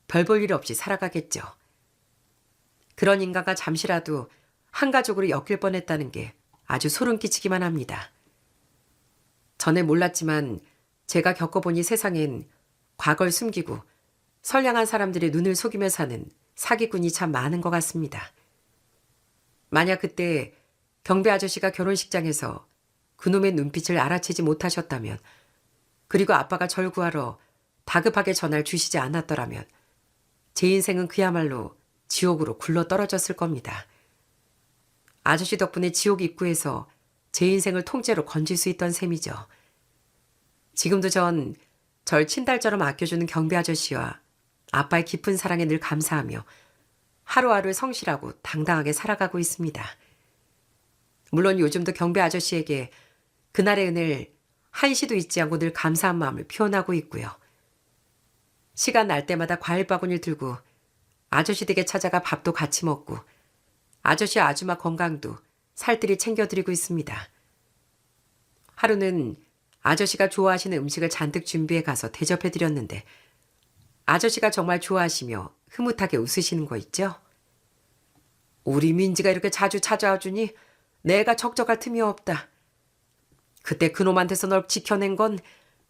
별 볼 일 없이 살아가겠죠. 그런 인간과 잠시라도 한 가족으로 엮일 뻔했다는 게 아주 소름 끼치기만 합니다. 전에 몰랐지만 제가 겪어보니 세상엔 과거를 숨기고 선량한 사람들의 눈을 속이며 사는 사기꾼이 참 많은 것 같습니다. 만약 그때 경비 아저씨가 결혼식장에서 그놈의 눈빛을 알아채지 못하셨다면 그리고 아빠가 절 구하러 다급하게 전화를 주시지 않았더라면 제 인생은 그야말로 지옥으로 굴러 떨어졌을 겁니다. 아저씨 덕분에 지옥 입구에서 제 인생을 통째로 건질 수 있던 셈이죠. 지금도 전 절 친달처럼 아껴주는 경비 아저씨와 아빠의 깊은 사랑에 늘 감사하며 하루하루 성실하고 당당하게 살아가고 있습니다. 물론 요즘도 경비 아저씨에게 그날의 은혜를 한시도 잊지 않고 늘 감사한 마음을 표현하고 있고요. 시간 날 때마다 과일 바구니를 들고 아저씨 댁에 찾아가 밥도 같이 먹고 아저씨 아줌마 건강도 살뜰히 챙겨드리고 있습니다. 하루는 아저씨가 좋아하시는 음식을 잔뜩 준비해 가서 대접해드렸는데 아저씨가 정말 좋아하시며 흐뭇하게 웃으시는 거 있죠? 우리 민지가 이렇게 자주 찾아와 주니 내가 적적할 틈이 없다. 그때 그놈한테서 널 지켜낸 건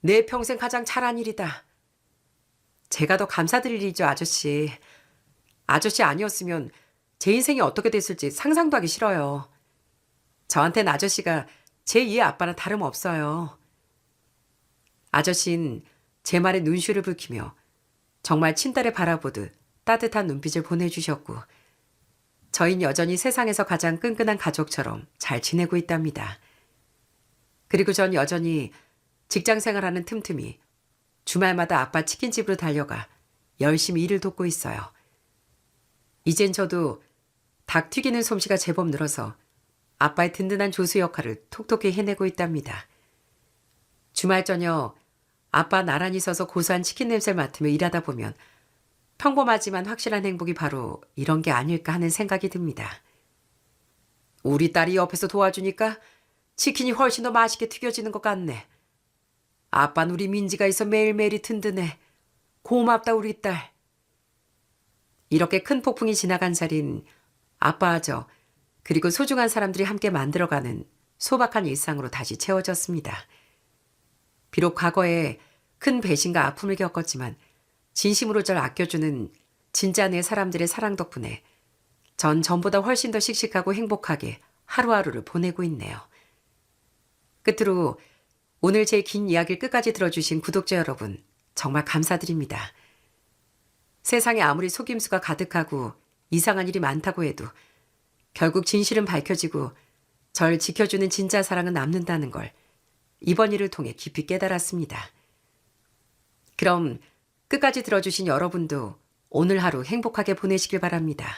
내 평생 가장 잘한 일이다. 제가 더 감사드릴 일이죠, 아저씨. 아저씨 아니었으면 제 인생이 어떻게 됐을지 상상도 하기 싫어요. 저한테는 아저씨가 제2의 아빠는 다름없어요. 아저씨는 제 말에 눈시울을 붉히며 정말 친딸을 바라보듯 따뜻한 눈빛을 보내주셨고 저희는 여전히 세상에서 가장 끈끈한 가족처럼 잘 지내고 있답니다. 그리고 전 여전히 직장 생활하는 틈틈이 주말마다 아빠 치킨집으로 달려가 열심히 일을 돕고 있어요. 이젠 저도 닭 튀기는 솜씨가 제법 늘어서 아빠의 든든한 조수 역할을 톡톡히 해내고 있답니다. 주말 저녁 아빠 나란히 서서 고소한 치킨 냄새를 맡으며 일하다 보면 평범하지만 확실한 행복이 바로 이런 게 아닐까 하는 생각이 듭니다. 우리 딸이 옆에서 도와주니까 치킨이 훨씬 더 맛있게 튀겨지는 것 같네. 아빠는 우리 민지가 있어 매일매일이 든든해. 고맙다 우리 딸. 이렇게 큰 폭풍이 지나간 자리는 아빠와 저 그리고 소중한 사람들이 함께 만들어가는 소박한 일상으로 다시 채워졌습니다. 비록 과거에 큰 배신과 아픔을 겪었지만 진심으로 절 아껴주는 진짜 내 사람들의 사랑 덕분에 전 전보다 훨씬 더 씩씩하고 행복하게 하루하루를 보내고 있네요. 끝으로 오늘 제 긴 이야기를 끝까지 들어주신 구독자 여러분, 정말 감사드립니다. 세상에 아무리 속임수가 가득하고 이상한 일이 많다고 해도 결국 진실은 밝혀지고 절 지켜주는 진짜 사랑은 남는다는 걸 이번 일을 통해 깊이 깨달았습니다. 그럼 끝까지 들어주신 여러분도 오늘 하루 행복하게 보내시길 바랍니다.